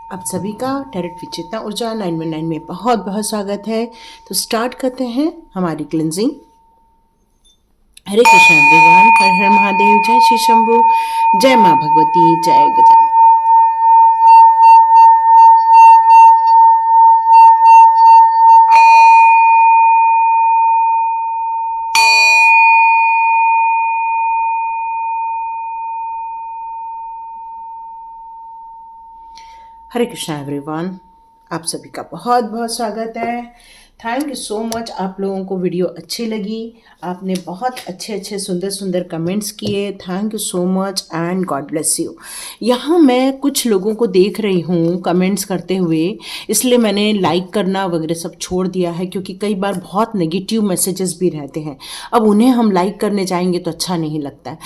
आप सभी का डायरेक्ट विचेतना ऊर्जा 919 में बहुत बहुत स्वागत है। तो स्टार्ट करते हैं हमारी क्लिनजिंग। हरे कृष्ण एवरीवन, हर हर महादेव, जय श्री शंभू, जय माँ भगवती, जय गजानन। हरे कृष्णा एवरीवन, आप सभी का बहुत बहुत स्वागत है। Thank you so much. आप लोगों को वीडियो अच्छी लगी, आपने बहुत अच्छे अच्छे सुंदर सुंदर कमेंट्स किए। Thank you so much and God bless you. यहाँ मैं कुछ लोगों को देख रही हूँ कमेंट्स करते हुए, इसलिए मैंने लाइक करना वगैरह सब छोड़ दिया है, क्योंकि कई बार बहुत नेगेटिव मैसेजेस भी रहते हैं। अब उन्हें हम लाइक करने जाएंगे तो अच्छा नहीं लगता है।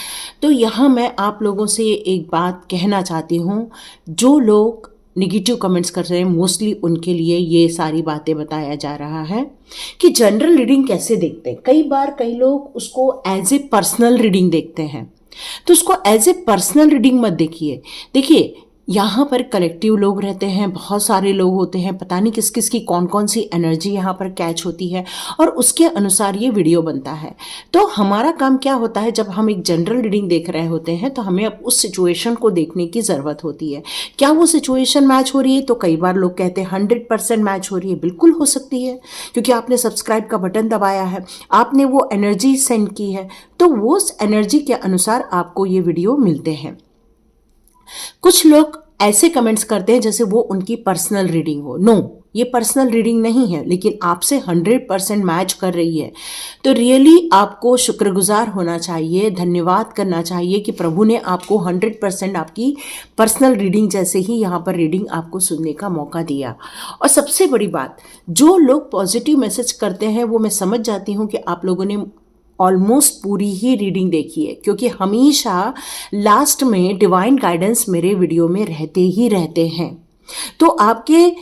तो यहाँ मैं आप लोगों से एक बात कहना चाहती हूँ, जो लोग निगेटिव कमेंट्स कर रहे हैं मोस्टली उनके लिए ये सारी बातें बताया जा रहा है कि जनरल रीडिंग कैसे देखते हैं। कई बार कई लोग उसको एज ए पर्सनल रीडिंग देखते हैं, तो उसको एज ए पर्सनल रीडिंग मत देखिए। देखिए, यहाँ पर कलेक्टिव लोग रहते हैं, बहुत सारे लोग होते हैं, पता नहीं किस किस की कौन कौन सी एनर्जी यहाँ पर कैच होती है और उसके अनुसार ये वीडियो बनता है। तो हमारा काम क्या होता है, जब हम एक जनरल रीडिंग देख रहे होते हैं तो हमें अब उस सिचुएशन को देखने की ज़रूरत होती है। क्या वो सिचुएशन मैच हो रही है? तो कई बार लोग कहते हैं 100% मैच हो रही है। बिल्कुल हो सकती है, क्योंकि आपने सब्सक्राइब का बटन दबाया है, आपने वो एनर्जी सेंड की है, तो वो उस एनर्जी के अनुसार आपको ये वीडियो मिलते हैं। कुछ लोग ऐसे कमेंट्स करते हैं जैसे वो उनकी पर्सनल रीडिंग हो। नो, ये पर्सनल रीडिंग नहीं है, लेकिन आपसे 100% मैच कर रही है। तो रियली आपको शुक्रगुजार होना चाहिए, धन्यवाद करना चाहिए कि प्रभु ने आपको 100% आपकी पर्सनल रीडिंग जैसे ही यहाँ पर रीडिंग आपको सुनने का मौका दिया। और सबसे बड़ी बात, जो लोग पॉजिटिव मैसेज करते हैं वो मैं समझ जाती हूँ कि आप लोगों ने ऑलमोस्ट पूरी ही रीडिंग देखी है, क्योंकि हमेशा लास्ट में डिवाइन गाइडेंस मेरे वीडियो में रहते ही रहते हैं। तो आपके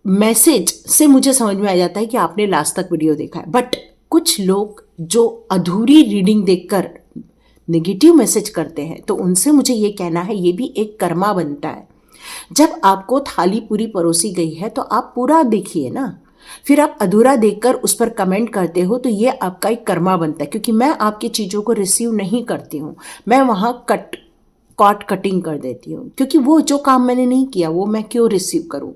मैसेज से मुझे समझ में आ जाता है कि आपने लास्ट तक वीडियो देखा है। बट कुछ लोग जो अधूरी रीडिंग देखकर नेगेटिव मैसेज करते हैं, तो उनसे मुझे ये कहना है, ये भी एक कर्मा बनता है। जब आपको थाली पूरी परोसी गई है तो आप पूरा देखिए ना, फिर आप अधूरा देखकर उस पर कमेंट करते हो, तो ये आपका एक कर्मा बनता है। क्योंकि मैं आपकी चीज़ों को रिसीव नहीं करती हूँ, मैं वहाँ कटिंग कर देती हूँ, क्योंकि वो जो काम मैंने नहीं किया वो मैं क्यों रिसीव करूँ।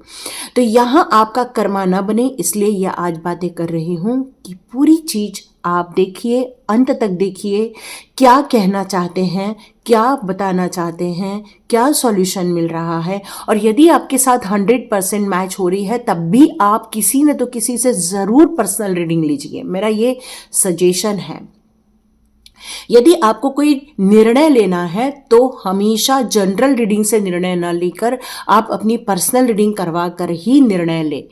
तो यहाँ आपका कर्मा ना बने, इसलिए ये आज बातें कर रही हूँ कि पूरी चीज़ आप देखिए, अंत तक देखिए, क्या कहना चाहते हैं, क्या बताना चाहते हैं, क्या सॉल्यूशन मिल रहा है। और यदि आपके साथ 100% मैच हो रही है, तब भी आप किसी न तो किसी से ज़रूर पर्सनल रीडिंग लीजिए, मेरा ये सजेशन है। यदि आपको कोई निर्णय लेना है तो हमेशा जनरल रीडिंग से निर्णय न लेकर आप अपनी पर्सनल रीडिंग करवा कर ही निर्णय लें,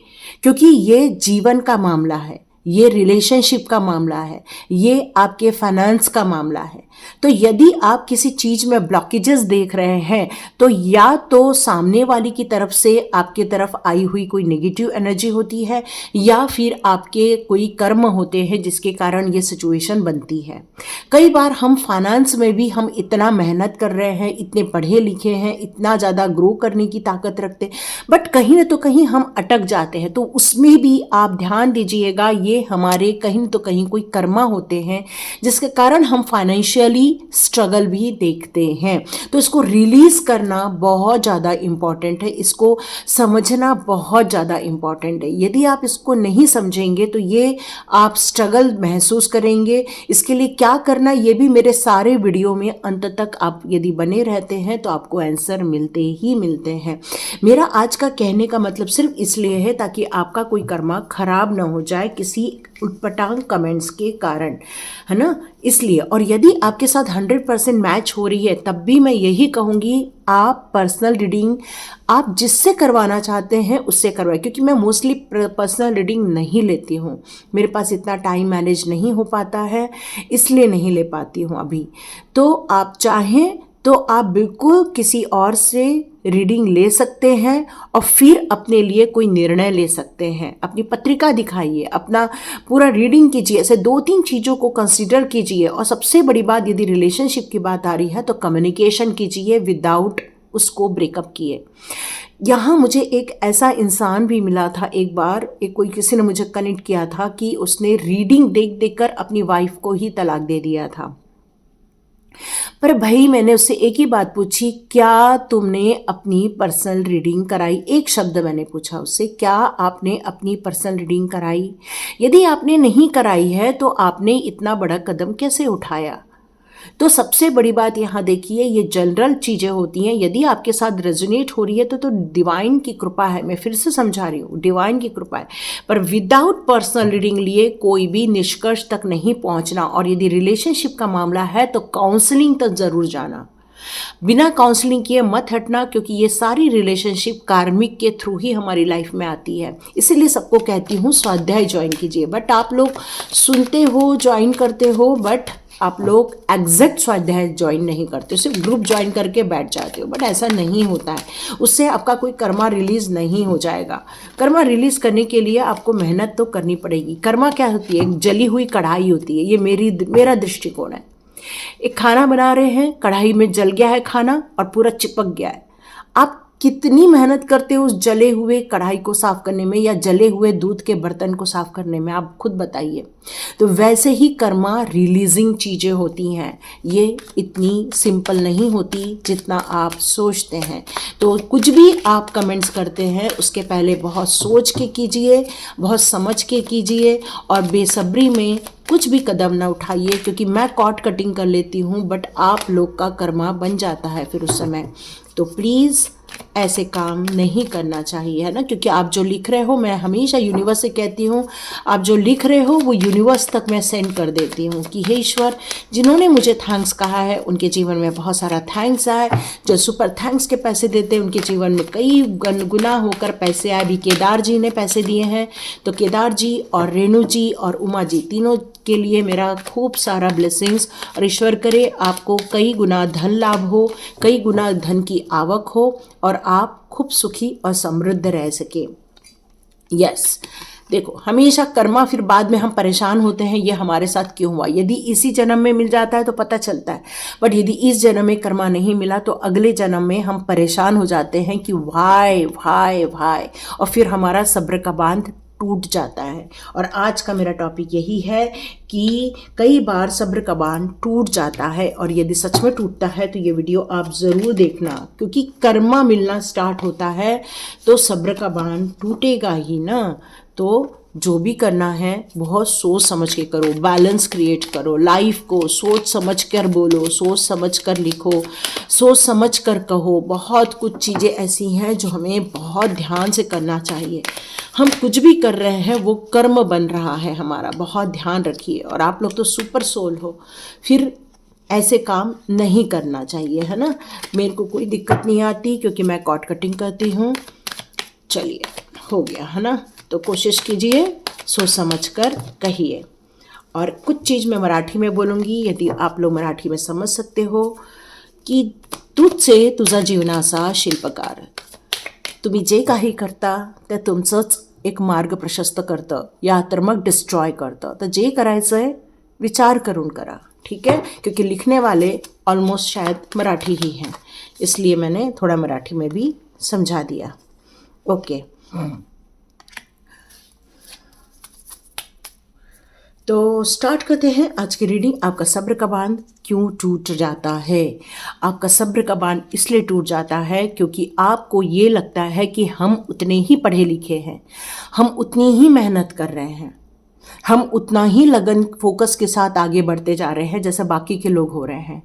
क्योंकि ये जीवन का मामला है, ये रिलेशनशिप का मामला है, ये आपके फाइनेंस का मामला है। तो यदि आप किसी चीज़ में ब्लॉकेजेस देख रहे हैं, तो या तो सामने वाली की तरफ से आपके तरफ आई हुई कोई नेगेटिव एनर्जी होती है, या फिर आपके कोई कर्म होते हैं जिसके कारण ये सिचुएशन बनती है। कई बार हम फाइनेंस में भी हम इतना मेहनत कर रहे हैं, इतने पढ़े लिखे हैं, इतना ज़्यादा ग्रो करने की ताकत रखते हैं, बट कहीं ना तो कहीं हम अटक जाते हैं। तो उसमें भी आप ध्यान दीजिएगा, ये हमारे कहीं न तो कहीं कोई कर्मा होते हैं जिसके कारण हम फाइनेंशियली स्ट्रगल भी देखते हैं। तो इसको रिलीज करना बहुत ज़्यादा इम्पॉर्टेंट है, इसको समझना बहुत ज़्यादा इम्पॉर्टेंट है। यदि आप इसको नहीं समझेंगे तो ये आप स्ट्रगल महसूस करेंगे। इसके लिए क्या करना, ये भी मेरे सारे वीडियो में अंत तक आप यदि बने रहते हैं तो आपको आंसर मिलते ही मिलते हैं। मेरा आज का कहने का मतलब सिर्फ इसलिए है ताकि आपका कोई कर्मा खराब ना हो जाए किसी उटपटांग कमेंट्स के कारण, है ना, इसलिए। और यदि आपके साथ 100% मैच हो रही है, तब भी मैं यही कहूँगी, आप पर्सनल रीडिंग आप जिससे करवाना चाहते हैं उससे करवाएं। क्योंकि मैं मोस्टली पर्सनल रीडिंग नहीं लेती हूँ, मेरे पास इतना टाइम मैनेज नहीं हो पाता है, इसलिए नहीं ले पाती हूँ अभी। तो आप चाहें तो आप बिल्कुल किसी और से रीडिंग ले सकते हैं और फिर अपने लिए कोई निर्णय ले सकते हैं। अपनी पत्रिका दिखाइए, अपना पूरा रीडिंग कीजिए, ऐसे 2-3 चीज़ों को कंसीडर कीजिए। और सबसे बड़ी बात, यदि रिलेशनशिप की बात आ रही है तो कम्युनिकेशन कीजिए विदाउट उसको ब्रेकअप किए। यहाँ मुझे एक ऐसा इंसान भी मिला था एक बार, एक कोई किसी ने मुझे कनेक्ट किया था कि उसने रीडिंग देख देख कर अपनी वाइफ को ही तलाक दे दिया था। पर भाई मैंने उससे एक ही बात पूछी, क्या तुमने अपनी पर्सनल रीडिंग कराई? एक शब्द मैंने पूछा उससे, क्या आपने अपनी पर्सनल रीडिंग कराई? यदि आपने नहीं कराई है तो आपने इतना बड़ा कदम कैसे उठाया? तो सबसे बड़ी बात यहाँ देखिए, ये जनरल चीज़ें होती हैं, यदि आपके साथ रेजोनेट हो रही है तो डिवाइन की कृपा है। मैं फिर से समझा रही हूँ, डिवाइन की कृपा है। पर विदाउट पर्सनल रीडिंग लिए कोई भी निष्कर्ष तक नहीं पहुँचना। और यदि रिलेशनशिप का मामला है तो काउंसलिंग तक ज़रूर जाना। बिना काउंसलिंग किए मत हटना, क्योंकि ये सारी रिलेशनशिप कार्मिक के थ्रू ही हमारी लाइफ में आती है। इसीलिए सबको कहती हूँ स्वाध्याय ज्वाइन कीजिए। बट आप लोग सुनते हो, ज्वाइन करते हो, बट आप लोग एग्जैक्ट स्वाध्याय ज्वाइन नहीं करते, सिर्फ ग्रुप ज्वाइन करके बैठ जाते हो। बट ऐसा नहीं होता है, उससे आपका कोई कर्मा रिलीज नहीं हो जाएगा। कर्मा रिलीज करने के लिए आपको मेहनत तो करनी पड़ेगी। कर्मा क्या होती है? एक जली हुई कढ़ाई होती है। ये मेरा दृष्टिकोण है। एक खाना बना रहे हैं, कढ़ाई में जल गया है खाना और पूरा चिपक गया है। आप कितनी मेहनत करते हो उस जले हुए कढ़ाई को साफ करने में या जले हुए दूध के बर्तन को साफ करने में, आप खुद बताइए। तो वैसे ही कर्मा रिलीजिंग चीज़ें होती हैं, ये इतनी सिंपल नहीं होती जितना आप सोचते हैं। तो कुछ भी आप कमेंट्स करते हैं उसके पहले बहुत सोच के कीजिए, बहुत समझ के कीजिए, और बेसब्री में कुछ भी कदम ना उठाइए, क्योंकि मैं कॉर्ड कटिंग कर लेती हूँ बट आप लोग का कर्मा बन जाता है फिर उस समय। तो प्लीज़ ऐसे काम नहीं करना चाहिए, है ना। क्योंकि आप जो लिख रहे हो, मैं हमेशा यूनिवर्स से कहती हूँ, आप जो लिख रहे हो वो यूनिवर्स तक मैं सेंड कर देती हूँ कि हे ईश्वर, जिन्होंने मुझे थैंक्स कहा है उनके जीवन में बहुत सारा थैंक्स आए। जो सुपर थैंक्स के पैसे देते हैं उनके जीवन में कई गुना होकर पैसे आए। अभी केदार जी ने पैसे दिए हैं, तो केदार जी और रेणु जी और उमा जी तीनों के लिए मेरा खूब सारा ब्लेसिंग्स। और ईश्वर करे आपको कई गुना धन लाभ हो, कई गुना धन की आवक हो और आप खूब सुखी और समृद्ध रह सके। यस, देखो हमेशा कर्मा, फिर बाद में हम परेशान होते हैं ये हमारे साथ क्यों हुआ। यदि इसी जन्म में मिल जाता है तो पता चलता है, बट यदि इस जन्म में कर्मा नहीं मिला तो अगले जन्म में हम परेशान हो जाते हैं कि वाई वाई वाई, और फिर हमारा सब्र का बांध टूट जाता है। और आज का मेरा टॉपिक यही है कि कई बार सब्र का बांध टूट जाता है, और यदि सच में टूटता है तो ये वीडियो आप ज़रूर देखना, क्योंकि कर्मा मिलना स्टार्ट होता है तो सब्र का बांध टूटेगा ही ना। तो जो भी करना है बहुत सोच समझ के करो, बैलेंस क्रिएट करो, लाइफ को सोच समझ कर बोलो, सोच समझ कर लिखो, सोच समझ कर कहो। बहुत कुछ चीज़ें ऐसी हैं जो हमें बहुत ध्यान से करना चाहिए। हम कुछ भी कर रहे हैं वो कर्म बन रहा है हमारा, बहुत ध्यान रखिए। और आप लोग तो सुपर सोल हो, फिर ऐसे काम नहीं करना चाहिए, है ना। मेरे को कोई दिक्कत नहीं आती क्योंकि मैं कॉर्ड कटिंग करती हूँ। चलिए, हो गया है ना। तो कोशिश कीजिए सोच समझ कर कहिए। और कुछ चीज़ मैं मराठी में बोलूँगी, यदि आप लोग मराठी में समझ सकते हो, की तुझसे तुझा जीवनाचा शिल्पकार। तुम्ही जे काही करता ते तुमचंच एक मार्ग प्रशस्त करतं या तर मग डिस्ट्रॉय करतं। तर जे करायचं आहे विचार करून करा, ठीक है। क्योंकि लिखने वाले ऑलमोस्ट शायद मराठी ही हैं, इसलिए मैंने थोड़ा मराठी में भी समझा दिया। ओके, तो स्टार्ट करते हैं आज की रीडिंग। आपका सब्र का बांध क्यों टूट जाता है? आपका सब्र का बांध इसलिए टूट जाता है क्योंकि आपको ये लगता है कि हम उतने ही पढ़े लिखे हैं, हम उतनी ही मेहनत कर रहे हैं, हम उतना ही लगन फोकस के साथ आगे बढ़ते जा रहे हैं जैसे बाकी के लोग हो रहे हैं।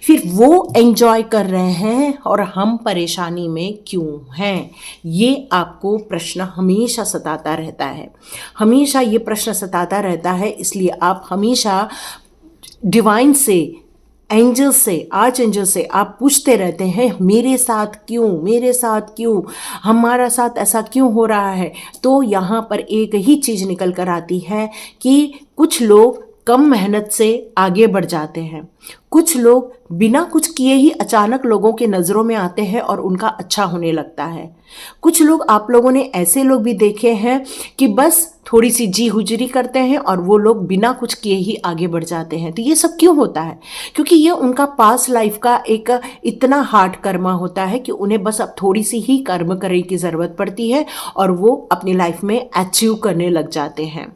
फिर वो एंजॉय कर रहे हैं और हम परेशानी में क्यों हैं? ये आपको प्रश्न हमेशा सताता रहता है, हमेशा ये प्रश्न सताता रहता है। इसलिए आप हमेशा डिवाइन से, एंजल से, आर्च एंजल से आप पूछते रहते हैं, मेरे साथ क्यों, मेरे साथ क्यों, हमारा साथ ऐसा क्यों हो रहा है। तो यहाँ पर एक ही चीज़ निकल कर आती है कि कुछ लोग कम मेहनत से आगे बढ़ जाते हैं। कुछ लोग बिना कुछ किए ही अचानक लोगों के नज़रों में आते हैं और उनका अच्छा होने लगता है। कुछ लोग, आप लोगों ने ऐसे लोग भी देखे हैं कि बस थोड़ी सी जी हुजरी करते हैं और वो लोग बिना कुछ किए ही आगे बढ़ जाते हैं। तो ये सब क्यों होता है? क्योंकि ये उनका पास्ट लाइफ का एक इतना हार्ड कर्मा होता है कि उन्हें बस अब थोड़ी सी ही कर्म करने की ज़रूरत पड़ती है और वो अपनी लाइफ में अचीव करने लग जाते हैं।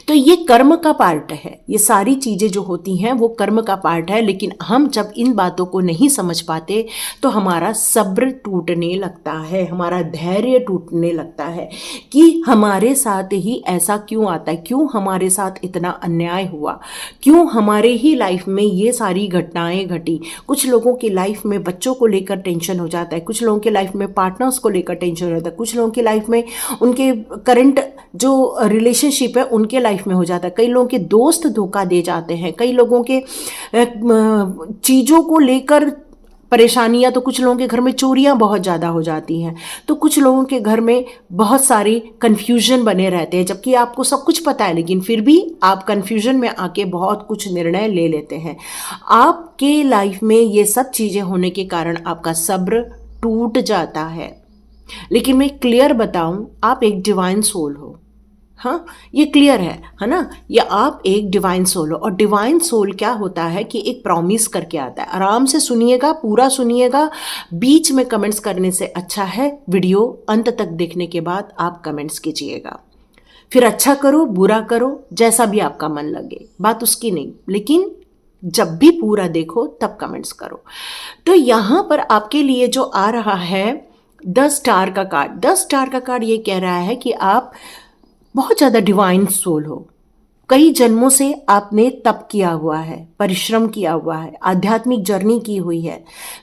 तो ये कर्म का पार्ट है, ये सारी चीज़ें जो होती हैं वो कर्म का पार्ट है। लेकिन हम जब इन बातों को नहीं समझ पाते तो हमारा सब्र टूटने लगता है, हमारा धैर्य टूटने लगता है कि हमारे साथ ही ऐसा क्यों आता है, क्यों हमारे साथ इतना अन्याय हुआ, क्यों हमारे ही लाइफ में ये सारी घटनाएं घटी। कुछ लोगों की लाइफ में बच्चों को लेकर टेंशन हो जाता है, कुछ लोगों की लाइफ में पार्टनर्स को लेकर टेंशन हो जाता है, कुछ लोगों की लाइफ में उनके करंट जो रिलेशनशिप है उनके लाइफ में हो जाता है, कई लोगों के दोस्त धोखा दे जाते हैं, कई लोगों के चीज़ों को लेकर परेशानियां, तो कुछ लोगों के घर में चोरियां बहुत ज़्यादा हो जाती हैं, तो कुछ लोगों के घर में बहुत सारी कन्फ्यूजन बने रहते हैं, जबकि आपको सब कुछ पता है लेकिन फिर भी आप कन्फ्यूजन में आके बहुत कुछ निर्णय ले लेते हैं। आपके लाइफ में ये सब चीज़ें होने के कारण आपका सब्र टूट जाता है। लेकिन मैं क्लियर बताऊं, आप एक डिवाइन सोल हो। हाँ, ये क्लियर है ना? ये आप एक डिवाइन सोल हो। और डिवाइन सोल क्या होता है कि एक प्रॉमिस करके आता है। आराम से सुनिएगा, पूरा सुनिएगा, बीच में कमेंट्स करने से अच्छा है वीडियो अंत तक देखने के बाद आप कमेंट्स कीजिएगा। फिर अच्छा करो, बुरा करो, जैसा भी आपका मन लगे, बात उसकी नहीं, लेकिन जब भी पूरा देखो तब कमेंट्स करो। तो यहाँ पर आपके लिए जो आ रहा है 10 स्टार का कार्ड, 10 स्टार का कार्ड ये कह रहा है कि आप बहुत ज़्यादा डिवाइन सोल हो। कई जन्मों से आपने तप किया हुआ है, परिश्रम किया हुआ है, आध्यात्मिक जर्नी की हुई है।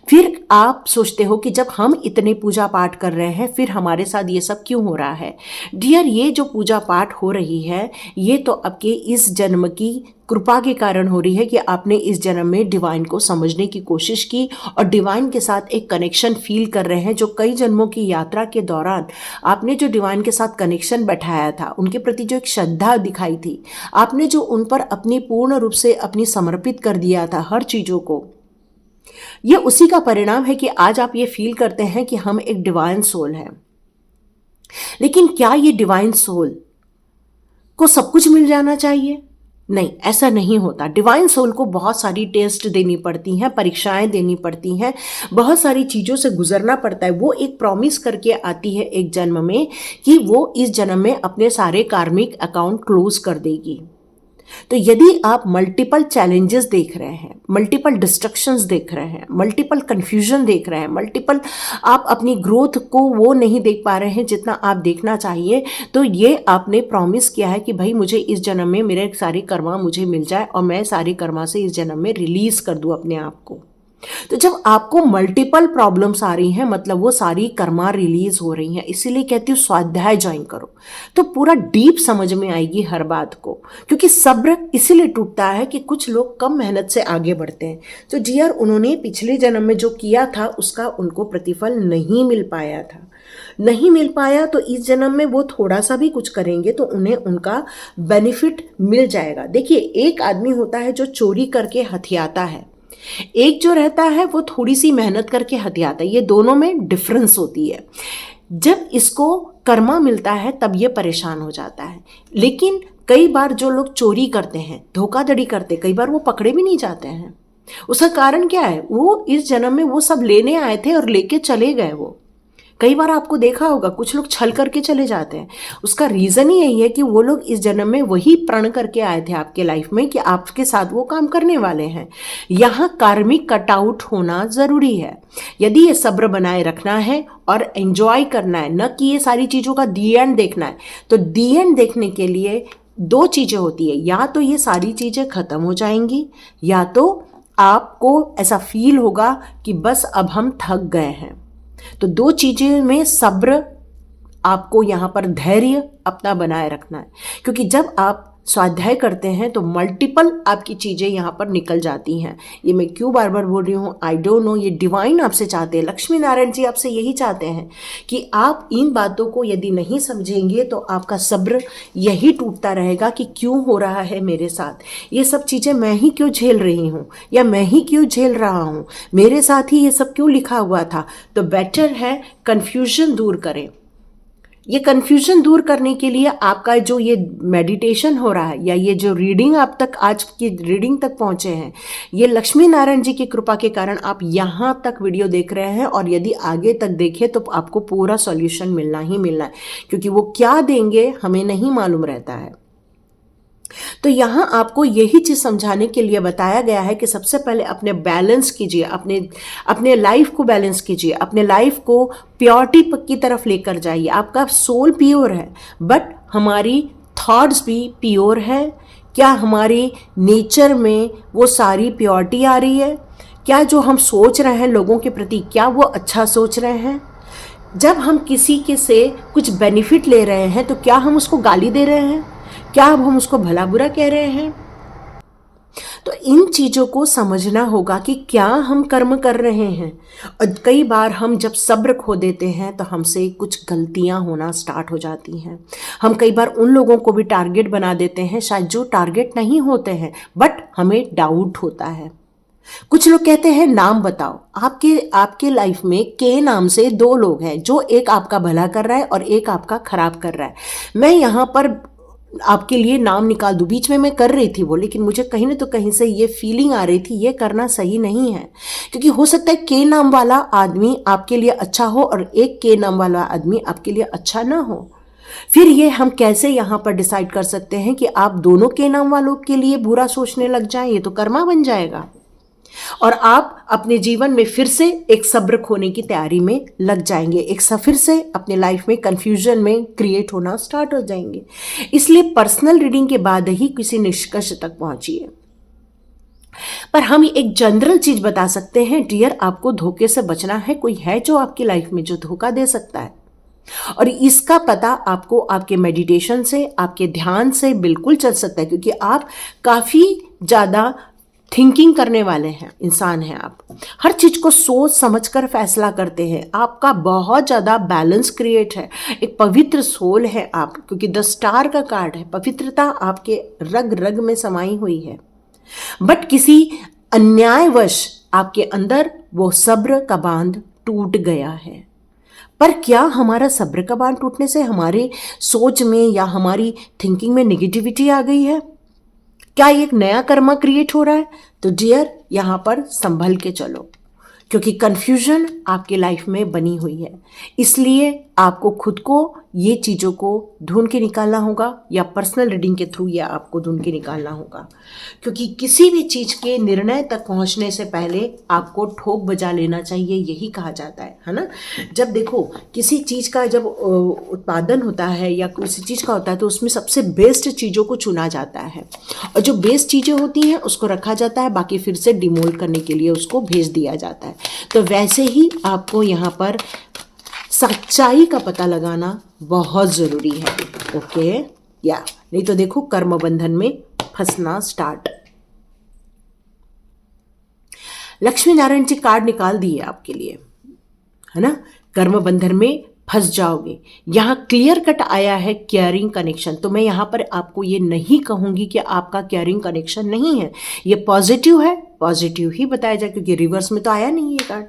फिर आप सोचते हो कि जब हम इतने पूजा पाठ कर रहे हैं फिर हमारे साथ ये सब क्यों हो रहा है। डियर, ये जो पूजा पाठ हो रही है ये तो आपके इस जन्म की कृपा के कारण हो रही है कि आपने इस जन्म में डिवाइन को समझने की कोशिश की और डिवाइन के साथ एक कनेक्शन फील कर रहे हैं। जो कई जन्मों की यात्रा के दौरान आपने जो डिवाइन के साथ कनेक्शन बैठाया था, उनके प्रति जो एक श्रद्धा दिखाई थी, आपने जो उन पर अपनी पूर्ण रूप से अपनी समर्पित कर दिया था हर चीज़ों को, ये उसी का परिणाम है कि आज आप ये फील करते हैं कि हम एक डिवाइन सोल हैं। लेकिन क्या ये डिवाइन सोल को सब कुछ मिल जाना चाहिए? नहीं, ऐसा नहीं होता। डिवाइन सोल को बहुत सारी टेस्ट देनी पड़ती हैं, परीक्षाएं देनी पड़ती हैं, बहुत सारी चीज़ों से गुजरना पड़ता है। वो एक प्रॉमिस करके आती है एक जन्म में कि वो इस जन्म में अपने सारे कार्मिक अकाउंट क्लोज कर देगी। तो यदि आप मल्टीपल चैलेंजेस देख रहे हैं, मल्टीपल डिस्ट्रक्शंस देख रहे हैं, मल्टीपल कन्फ्यूजन देख रहे हैं, मल्टीपल आप अपनी ग्रोथ को वो नहीं देख पा रहे हैं जितना आप देखना चाहिए, तो ये आपने प्रॉमिस किया है कि भाई मुझे इस जन्म में मेरे सारी कर्मा मुझे मिल जाए और मैं सारी कर्मा से इस जन्म में रिलीज कर दूं अपने आप को। तो जब आपको मल्टीपल प्रॉब्लम्स आ रही हैं मतलब वो सारी कर्मा रिलीज हो रही हैं, इसीलिए कहती हूँ स्वाध्याय ज्वाइन करो तो पूरा डीप समझ में आएगी हर बात को। क्योंकि सब्र इसीलिए टूटता है कि कुछ लोग कम मेहनत से आगे बढ़ते हैं। तो डियर, उन्होंने पिछले जन्म में जो किया था उसका उनको प्रतिफल नहीं मिल पाया था, नहीं मिल पाया, तो इस जन्म में वो थोड़ा सा भी कुछ करेंगे तो उन्हें उनका बेनिफिट मिल जाएगा। देखिए, एक आदमी होता है जो चोरी करके हथियाता है, एक जो रहता है वो थोड़ी सी मेहनत करके हथियाता है। ये दोनों में डिफरेंस होती है। जब इसको कर्मा मिलता है तब ये परेशान हो जाता है। लेकिन कई बार जो लोग चोरी करते हैं, धोखाधड़ी करते, कई बार वो पकड़े भी नहीं जाते हैं। उसका कारण क्या है? वो इस जन्म में वो सब लेने आए थे और लेके चले गए। वो कई बार आपको देखा होगा कुछ लोग छल करके चले जाते हैं। उसका रीज़न ही यही है कि वो लोग इस जन्म में वही प्रण करके आए थे आपके लाइफ में कि आपके साथ वो काम करने वाले हैं। यहाँ कार्मिक कटआउट होना ज़रूरी है। यदि ये सब्र बनाए रखना है और एंजॉय करना है, न कि ये सारी चीज़ों का दी एंड देखना है, तो दी एंड देखने के लिए दो चीज़ें होती है, या तो ये सारी चीज़ें ख़त्म हो जाएंगी या तो आपको ऐसा फील होगा कि बस अब हम थक गए हैं। तो दो चीज़ें में सब्र, आपको यहाँ पर धैर्य अपना बनाए रखना है। क्योंकि जब आप स्वाध्याय करते हैं तो मल्टीपल आपकी चीज़ें यहाँ पर निकल जाती हैं। ये मैं क्यों बार बार बोल रही हूँ, आई डोंट नो, ये डिवाइन आपसे चाहते हैं, लक्ष्मी नारायण जी आपसे यही चाहते हैं कि आप इन बातों को यदि नहीं समझेंगे तो आपका सब्र यही टूटता रहेगा कि क्यों हो रहा है मेरे साथ, ये सब चीज़ें मैं ही क्यों झेल रही हूँ या मैं ही क्यों झेल रहा हूँ, मेरे साथ ही ये सब क्यों लिखा हुआ था। तो बेटर है कन्फ्यूजन दूर करें। ये कन्फ्यूजन दूर करने के लिए आपका जो ये मेडिटेशन हो रहा है या ये जो रीडिंग आप तक आज की रीडिंग तक पहुंचे हैं, ये लक्ष्मी नारायण जी की कृपा के कारण आप यहाँ तक वीडियो देख रहे हैं। और यदि आगे तक देखें तो आपको पूरा सॉल्यूशन मिलना ही मिलना है, क्योंकि वो क्या देंगे हमें नहीं मालूम रहता है। तो यहाँ आपको यही चीज़ समझाने के लिए बताया गया है कि सबसे पहले अपने बैलेंस कीजिए, अपने लाइफ को बैलेंस कीजिए, अपने लाइफ को प्योरिटी की तरफ लेकर जाइए। आपका सोल प्योर है, बट हमारी थॉट्स भी प्योर है। क्या हमारी नेचर में वो सारी प्योरिटी आ रही है? क्या जो हम सोच रहे हैं लोगों के प्रति, क्या वो अच्छा सोच रहे हैं? जब हम किसी के से कुछ बेनिफिट ले रहे हैं तो क्या हम उसको गाली दे रहे हैं? क्या अब हम उसको भला बुरा कह रहे हैं? तो इन चीज़ों को समझना होगा कि क्या हम कर्म कर रहे हैं। और कई बार हम जब सब्र खो देते हैं तो हमसे कुछ गलतियां होना स्टार्ट हो जाती हैं। हम कई बार उन लोगों को भी टारगेट बना देते हैं शायद जो टारगेट नहीं होते हैं, बट हमें डाउट होता है। कुछ लोग कहते हैं नाम बताओ। आपके लाइफ में के नाम से दो लोग हैं, जो एक आपका भला कर रहा है और एक आपका खराब कर रहा है। मैं यहाँ पर आपके लिए नाम निकाल दूं, बीच में मैं कर रही थी वो, लेकिन मुझे कहीं ना तो कहीं से ये फीलिंग आ रही थी ये करना सही नहीं है, क्योंकि हो सकता है के नाम वाला आदमी आपके लिए अच्छा हो और एक के नाम वाला आदमी आपके लिए अच्छा ना हो। फिर ये हम कैसे यहाँ पर डिसाइड कर सकते हैं कि आप दोनों के नाम वालों के लिए बुरा सोचने लग जाएं? ये तो कर्मा बन जाएगा और आप अपने जीवन में फिर से एक सब्र खोने की तैयारी में लग जाएंगे, फिर से अपने लाइफ में कंफ्यूजन में क्रिएट होना स्टार्ट हो जाएंगे। इसलिए पर्सनल रीडिंग के बाद ही किसी निष्कर्ष तक पहुंचिए। पर हम एक जनरल चीज बता सकते हैं, डियर, आपको धोखे से बचना है। कोई है जो आपकी लाइफ में जो धोखा दे सकता है, और इसका पता आपको आपके मेडिटेशन से, आपके ध्यान से बिल्कुल चल सकता है, क्योंकि आप काफी ज्यादा थिंकिंग करने वाले हैं इंसान हैं। आप हर चीज को सोच समझकर फैसला करते हैं। आपका बहुत ज़्यादा बैलेंस क्रिएट है, एक पवित्र सोल है आप, क्योंकि 10 स्टार का कार्ड है। पवित्रता आपके रग रग में समाई हुई है, बट किसी अन्यायवश आपके अंदर वो सब्र का बांध टूट गया है। पर क्या हमारा सब्र का बांध टूटने से हमारे सोच में या हमारी थिंकिंग में नेगेटिविटी आ गई है? क्या एक नया कर्मा क्रिएट हो रहा है? तो डियर, यहाँ पर संभल के चलो, क्योंकि कन्फ्यूजन आपके लाइफ में बनी हुई है। इसलिए आपको खुद को ये चीज़ों को ढूंढ के निकालना होगा, या पर्सनल रीडिंग के थ्रू या आपको ढूंढ के निकालना होगा, क्योंकि किसी भी चीज़ के निर्णय तक पहुंचने से पहले आपको ठोक बजा लेना चाहिए, यही कहा जाता है ना। जब देखो किसी चीज़ का जब उत्पादन होता है या किसी चीज़ का होता है तो उसमें सबसे बेस्ट चीज़ों को चुना जाता है, और जो बेस्ट चीज़ें होती हैं उसको रखा जाता है, बाकी फिर से डिमोल्ड करने के लिए उसको भेज दिया जाता है। तो वैसे ही आपको यहाँ पर सच्चाई का पता लगाना बहुत ज़रूरी है। ओके, या नहीं तो देखो कर्म बंधन में फंसना स्टार्ट। लक्ष्मी नारायण जी कार्ड निकाल दिए आपके लिए, है ना। कर्म बंधन में फंस जाओगे। यहाँ क्लियर कट आया है केयरिंग कनेक्शन। तो मैं यहाँ पर आपको ये नहीं कहूँगी कि आपका केयरिंग कनेक्शन नहीं है, ये पॉजिटिव है, पॉजिटिव ही बताया जाए, क्योंकि रिवर्स में तो आया नहीं ये कार्ड।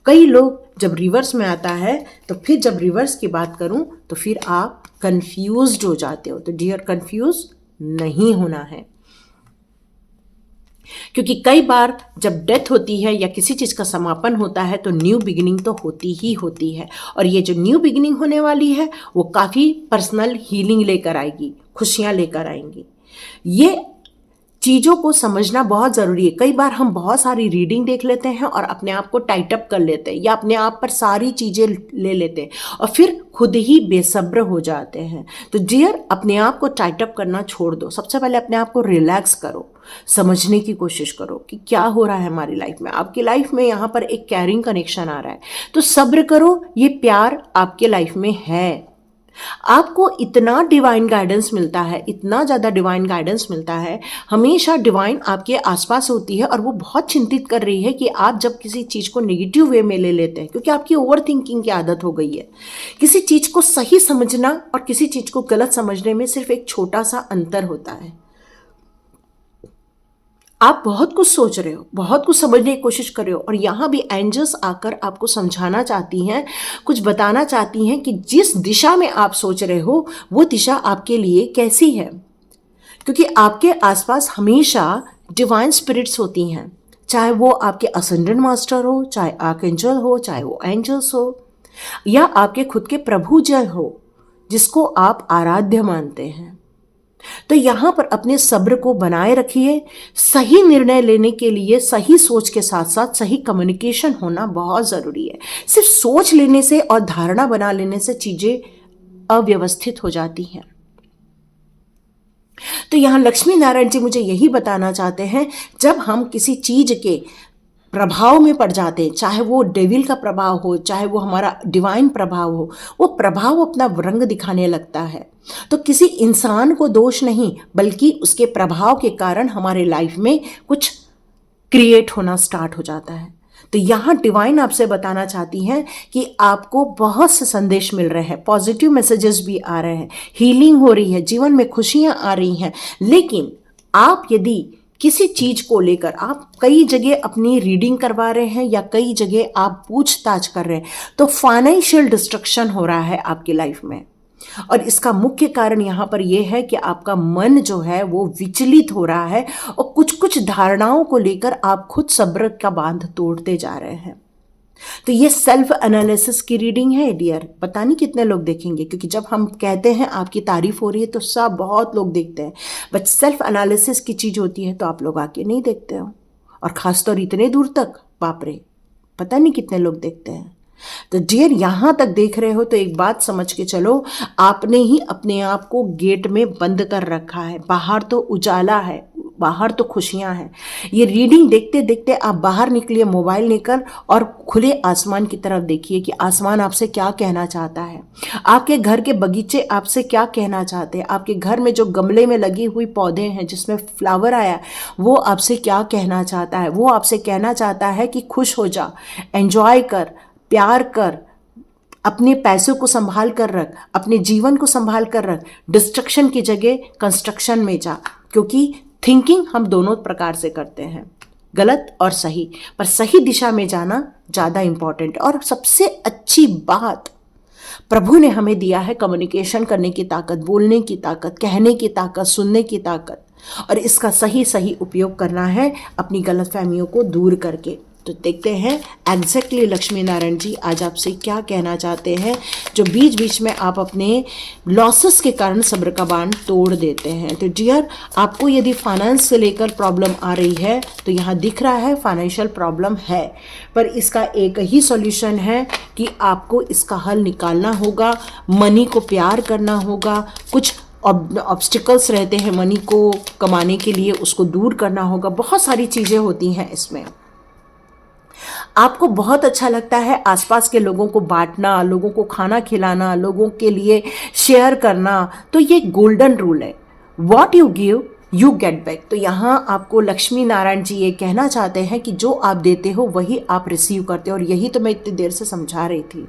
कई लोग जब रिवर्स में आता है तो फिर जब रिवर्स की बात करूँ तो फिर आप कंफ्यूज्ड हो जाते हो। तो डियर, कंफ्यूज नहीं होना है, क्योंकि कई बार जब डेथ होती है या किसी चीज़ का समापन होता है तो न्यू बिगिनिंग तो होती ही होती है, और ये जो न्यू बिगिनिंग होने वाली है वो काफ़ी पर्सनल हीलिंग लेकर आएगी, खुशियाँ लेकर आएंगी। ये चीज़ों को समझना बहुत ज़रूरी है। कई बार हम बहुत सारी रीडिंग देख लेते हैं और अपने आप को टाइट अप कर लेते हैं, या अपने आप पर सारी चीज़ें ले लेते हैं और फिर खुद ही बेसब्र हो जाते हैं। तो डियर, अपने आप को टाइट अप करना छोड़ दो। सबसे पहले अपने आप को रिलैक्स करो, समझने की कोशिश करो कि क्या हो रहा है हमारी लाइफ में। आपकी लाइफ में यहाँ पर एक कैरिंग कनेक्शन आ रहा है, तो सब्र करो, ये प्यार आपके लाइफ में है। आपको इतना डिवाइन गाइडेंस मिलता है, इतना ज़्यादा डिवाइन गाइडेंस मिलता है, हमेशा डिवाइन आपके आसपास होती है और वो बहुत चिंतित कर रही है कि आप जब किसी चीज़ को नेगेटिव वे में ले लेते हैं, क्योंकि आपकी ओवर थिंकिंग की आदत हो गई है। किसी चीज़ को सही समझना और किसी चीज़ को गलत समझने में सिर्फ एक छोटा सा अंतर होता है। आप बहुत कुछ सोच रहे हो, बहुत कुछ समझने की कोशिश कर रहे हो, और यहाँ भी एंजल्स आकर आपको समझाना चाहती हैं, कुछ बताना चाहती हैं कि जिस दिशा में आप सोच रहे हो वो दिशा आपके लिए कैसी है। क्योंकि आपके आसपास हमेशा डिवाइन स्पिरिट्स होती हैं, चाहे वो आपके असेंडेंट मास्टर हो, चाहे आर्कएंजल हो, चाहे वो एंजल्स हो, या आपके खुद के प्रभु जय हो जिसको आप आराध्य मानते हैं। तो यहाँ पर अपने सब्र को बनाए रखिए। सही निर्णय लेने के लिए सही सोच के साथ साथ सही कम्युनिकेशन होना बहुत ज़रूरी है। सिर्फ सोच लेने से और धारणा बना लेने से चीज़ें अव्यवस्थित हो जाती हैं। तो यहाँ लक्ष्मी नारायण जी मुझे यही बताना चाहते हैं, जब हम किसी चीज़ के प्रभाव में पड़ जाते हैं, चाहे वो डेविल का प्रभाव हो, चाहे वो हमारा डिवाइन प्रभाव हो, वो प्रभाव अपना रंग दिखाने लगता है। तो किसी इंसान को दोष नहीं, बल्कि उसके प्रभाव के कारण हमारे लाइफ में कुछ क्रिएट होना स्टार्ट हो जाता है। तो यहाँ डिवाइन आपसे बताना चाहती हैं कि आपको बहुत से संदेश मिल रहे हैं, पॉजिटिव मैसेजेस भी आ रहे हैं, हीलिंग हो रही है, जीवन में खुशियाँ आ रही हैं। लेकिन आप यदि किसी चीज़ को लेकर आप कई जगह अपनी रीडिंग करवा रहे हैं या कई जगह आप पूछताछ कर रहे हैं, तो फाइनेंशियल डिस्ट्रक्शन हो रहा है आपकी लाइफ में। और इसका मुख्य कारण यहाँ पर यह है कि आपका मन जो है वो विचलित हो रहा है और कुछ कुछ धारणाओं को लेकर आप खुद सब्र का बांध तोड़ते जा रहे हैं। तो ये सेल्फ एनालिसिस की रीडिंग है डियर। पता नहीं कितने लोग देखेंगे, क्योंकि जब हम कहते हैं आपकी तारीफ हो रही है तो सब बहुत लोग देखते हैं, बट सेल्फ एनालिसिस की चीज़ होती है तो आप लोग आके नहीं देखते हो, और ख़ासतौर इतने दूर तक, बाप रे, पता नहीं कितने लोग देखते हैं। तो डियर, यहाँ तक देख रहे हो तो एक बात समझ के चलो, आपने ही अपने आप को गेट में बंद कर रखा है। बाहर तो उजाला है, बाहर तो खुशियाँ हैं। ये रीडिंग देखते देखते आप बाहर निकलिए मोबाइल लेकर और खुले आसमान की तरफ देखिए कि आसमान आपसे क्या कहना चाहता है। आपके घर के बगीचे आपसे क्या कहना चाहते हैं। आपके घर में जो गमले में लगी हुई पौधे हैं जिसमें फ्लावर आया, वो आपसे क्या कहना चाहता है। वो आपसे कहना चाहता है कि खुश हो जा, एंजॉय कर, प्यार कर, अपने पैसों को संभाल कर रख, अपने जीवन को संभाल कर रख, डिस्ट्रक्शन की जगह कंस्ट्रक्शन में जा। क्योंकि थिंकिंग हम दोनों प्रकार से करते हैं, गलत और सही, पर सही दिशा में जाना ज़्यादा इम्पॉर्टेंट। और सबसे अच्छी बात प्रभु ने हमें दिया है कम्युनिकेशन करने की ताकत, बोलने की ताकत, कहने की ताकत, सुनने की ताकत, और इसका सही सही उपयोग करना है अपनी गलतफहमियों को दूर करके। तो देखते हैं एग्जैक्टली लक्ष्मी नारायण जी आज आपसे क्या कहना चाहते हैं, जो बीच बीच में आप अपने लॉसेस के कारण सब्र का बांध तोड़ देते हैं। तो डियर, आपको यदि फाइनेंस से लेकर प्रॉब्लम आ रही है तो यहाँ दिख रहा है फाइनेंशियल प्रॉब्लम है, पर इसका एक ही सॉल्यूशन है कि आपको इसका हल निकालना होगा, मनी को प्यार करना होगा। कुछ ऑब्स्टिकल्स रहते हैं मनी को कमाने के लिए, उसको दूर करना होगा। बहुत सारी चीज़ें होती हैं इसमें। आपको बहुत अच्छा लगता है आसपास के लोगों को बांटना, लोगों को खाना खिलाना, लोगों के लिए शेयर करना। तो ये गोल्डन रूल है, what you give you get back. तो यहाँ आपको लक्ष्मी नारायण जी ये कहना चाहते हैं कि जो आप देते हो वही आप रिसीव करते हो। और यही तो मैं इतनी देर से समझा रही थी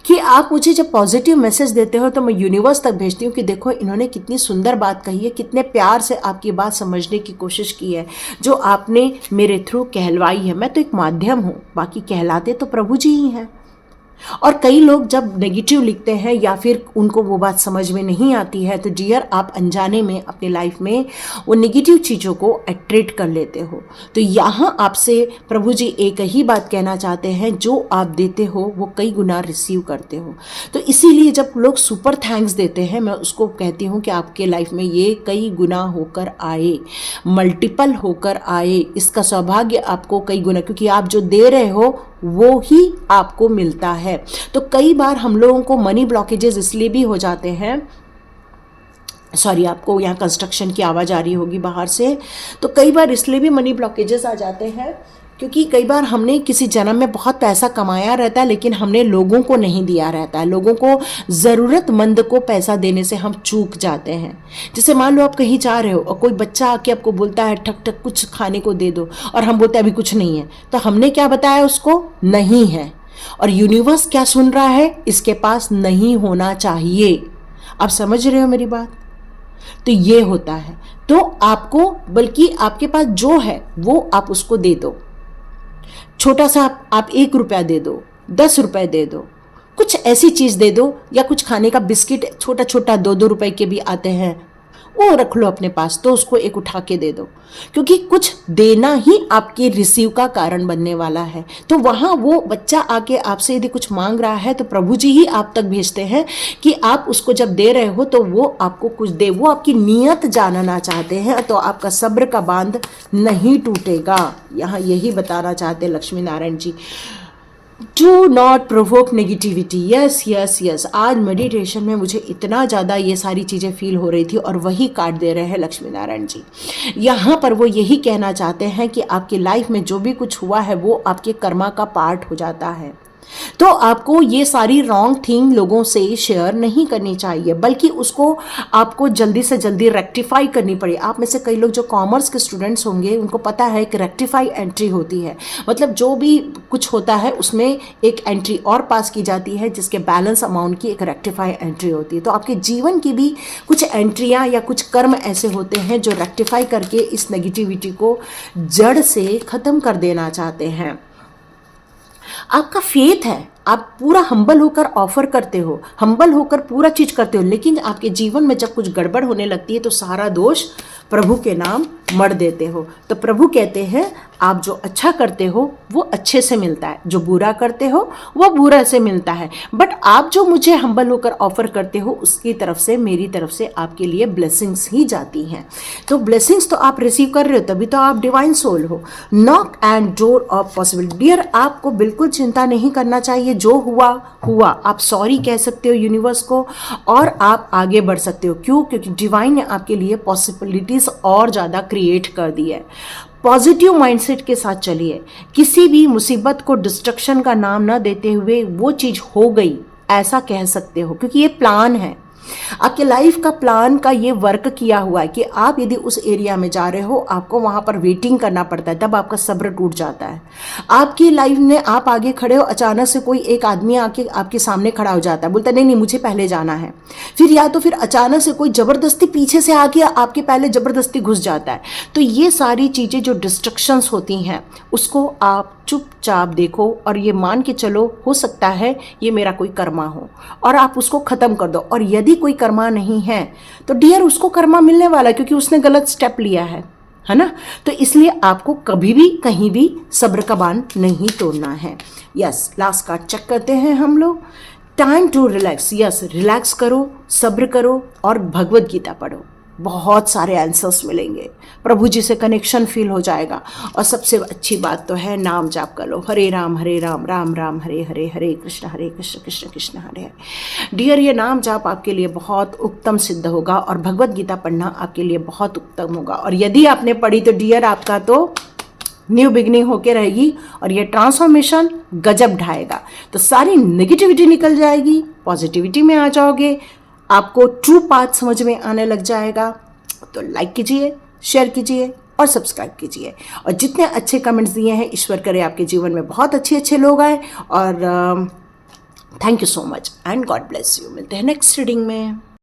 कि आप मुझे जब पॉजिटिव मैसेज देते हो तो मैं यूनिवर्स तक भेजती हूँ कि देखो इन्होंने कितनी सुंदर बात कही है, कितने प्यार से आपकी बात समझने की कोशिश की है, जो आपने मेरे थ्रू कहलवाई है। मैं तो एक माध्यम हूँ, बाकी कहलाते तो प्रभु जी ही हैं। और कई लोग जब नेगेटिव लिखते हैं या फिर उनको वो बात समझ में नहीं आती है, तो डियर आप अनजाने में अपने लाइफ में वो नेगेटिव चीज़ों को अट्रैक्ट कर लेते हो। तो यहाँ आपसे प्रभु जी एक ही बात कहना चाहते हैं, जो आप देते हो वो कई गुना रिसीव करते हो। तो इसीलिए जब लोग सुपर थैंक्स देते हैं, मैं उसको कहती हूँ कि आपके लाइफ में ये कई गुना होकर आए, मल्टीपल होकर आए। इसका सौभाग्य आपको कई गुना, क्योंकि आप जो दे रहे हो वो ही आपको मिलता है। तो कई बार हम लोगों को मनी ब्लॉकेजेस इसलिए भी हो जाते हैं, सॉरी आपको यहाँ कंस्ट्रक्शन की आवाज़ आ रही होगी बाहर से, तो कई बार इसलिए भी मनी ब्लॉकेजेस आ जाते हैं क्योंकि कई बार हमने किसी जन्म में बहुत पैसा कमाया रहता है लेकिन हमने लोगों को नहीं दिया रहता है, लोगों को ज़रूरतमंद को पैसा देने से हम चूक जाते हैं। जैसे मान लो आप कहीं जा रहे हो और कोई बच्चा आके आपको बोलता है ठक ठक कुछ खाने को दे दो, और हम बोलते हैं अभी कुछ नहीं है, तो हमने क्या बताया उसको, नहीं है। और यूनिवर्स क्या सुन रहा है, इसके पास नहीं होना चाहिए। आप समझ रहे हो मेरी बात? तो ये होता है। तो आपको, बल्कि आपके पास जो है वो आप उसको दे दो। छोटा सा आप 1 रुपया दे दो, 10 रुपए दे दो, कुछ ऐसी चीज़ दे दो, या कुछ खाने का बिस्किट छोटा छोटा 2-2 रुपए के भी आते हैं, वो रख लो अपने पास, तो उसको एक उठा के दे दो। क्योंकि कुछ देना ही आपके रिसीव का कारण बनने वाला है। तो वहाँ वो बच्चा आके आपसे यदि कुछ मांग रहा है तो प्रभु जी ही आप तक भेजते हैं कि आप उसको जब दे रहे हो तो वो आपको कुछ दे। वो आपकी नीयत जानना चाहते हैं, तो आपका सब्र का बांध नहीं टूटेगा। यहाँ यही बताना चाहते हैं Lakshmi Narayan ji. Do not provoke negativity. Yes yes yes, आज मेडिटेशन में मुझे इतना ज़्यादा ये सारी चीज़ें फील हो रही थी, और वही काट दे रहे हैं लक्ष्मी नारायण जी। यहाँ पर वो यही कहना चाहते हैं कि आपकी लाइफ में जो भी कुछ हुआ है वो आपके कर्मा का पार्ट हो जाता है। तो आपको ये सारी रॉन्ग थिंग लोगों से शेयर नहीं करनी चाहिए, बल्कि उसको आपको जल्दी से जल्दी रेक्टिफाई करनी पड़े। आप में से कई लोग जो कॉमर्स के स्टूडेंट्स होंगे उनको पता है कि रेक्टिफाई एंट्री होती है, मतलब जो भी कुछ होता है उसमें एक एंट्री और पास की जाती है जिसके बैलेंस अमाउंट की एक रेक्टिफाई एंट्री होती है। तो आपके जीवन की भी कुछ एंट्रियाँ या कुछ कर्म ऐसे होते हैं जो रेक्टिफाई करके इस नेगेटिविटी को जड़ से ख़त्म कर देना चाहते हैं। आपका फेथ है, आप पूरा हम्बल होकर ऑफर करते हो, हम्बल होकर पूरा चीज करते हो, लेकिन आपके जीवन में जब कुछ गड़बड़ होने लगती है तो सारा दोष प्रभु के नाम मढ़ देते हो। तो प्रभु कहते हैं आप जो अच्छा करते हो वो अच्छे से मिलता है, जो बुरा करते हो वो बुरा से मिलता है, बट आप जो मुझे हम्बल होकर ऑफर करते हो उसकी तरफ से, मेरी तरफ से आपके लिए ब्लेसिंग्स ही जाती हैं। तो ब्लेसिंग्स तो आप रिसीव कर रहे हो, तभी तो आप डिवाइन सोल हो। Knock and door of possibility. Dear, आपको बिल्कुल चिंता नहीं करना चाहिए, जो हुआ हुआ। आप सॉरी कह सकते हो यूनिवर्स को और आप आगे बढ़ सकते हो। क्यों? क्योंकि डिवाइन ने आपके लिए पॉसिबिलिटीज और ज़्यादा क्रिएट कर दी है। पॉजिटिव माइंडसेट के साथ चलिए, किसी भी मुसीबत को डिस्ट्रक्शन का नाम ना देते हुए वो चीज़ हो गई ऐसा कह सकते हो, क्योंकि ये प्लान है, आपके लाइफ का प्लान का ये वर्क किया हुआ है कि आप यदि उस एरिया में जा रहे हो आपको वहाँ पर वेटिंग करना पड़ता है, तब आपका सब्र टूट जाता है। आपकी लाइफ में आप आगे खड़े हो, अचानक से कोई एक आदमी आके आपके सामने खड़ा हो जाता है, बोलता है नहीं नहीं मुझे पहले जाना है। फिर या तो फिर अचानक से कोई ज़बरदस्ती पीछे से आके आपके पहले ज़बरदस्ती घुस जाता है। तो ये सारी चीज़ें जो डिस्ट्रक्शंस होती हैं उसको आप चुपचाप देखो और ये मान के चलो हो सकता है ये मेरा कोई कर्मा हो, और आप उसको ख़त्म कर दो। और यदि कोई कर्मा नहीं है तो डियर उसको कर्मा मिलने वाला है, क्योंकि उसने गलत स्टेप लिया है ना। तो इसलिए आपको कभी भी कहीं भी सब्र का बांध नहीं तोड़ना है। यस, लास्ट कार्ड चेक करते हैं हम लोग। Time to relax. Yes, relax करो, सब्र करो और भगवत गीता पढ़ो, बहुत सारे आंसर्स मिलेंगे, प्रभु जी से कनेक्शन फील हो जाएगा। और सबसे अच्छी बात तो है नाम जाप कर लो, हरे राम राम राम हरे हरे, हरे कृष्ण कृष्ण कृष्ण हरे हरे। डियर, ये नाम जाप आपके लिए बहुत उत्तम सिद्ध होगा और भगवत गीता पढ़ना आपके लिए बहुत उत्तम होगा। और यदि आपने पढ़ी तो डियर आपका तो न्यू बिगनिंग होके रहेगी और ये ट्रांसफॉर्मेशन गजब ढाएगा। तो सारी नेगेटिविटी निकल जाएगी, पॉजिटिविटी में आ जाओगे, आपको ट्रू पाथ समझ में आने लग जाएगा। तो लाइक कीजिए, शेयर कीजिए और सब्सक्राइब कीजिए। और जितने अच्छे कमेंट्स दिए हैं, ईश्वर करे आपके जीवन में बहुत अच्छे लोग आए। और thank you so much and God bless you. मिलते हैं नेक्स्ट रीडिंग में।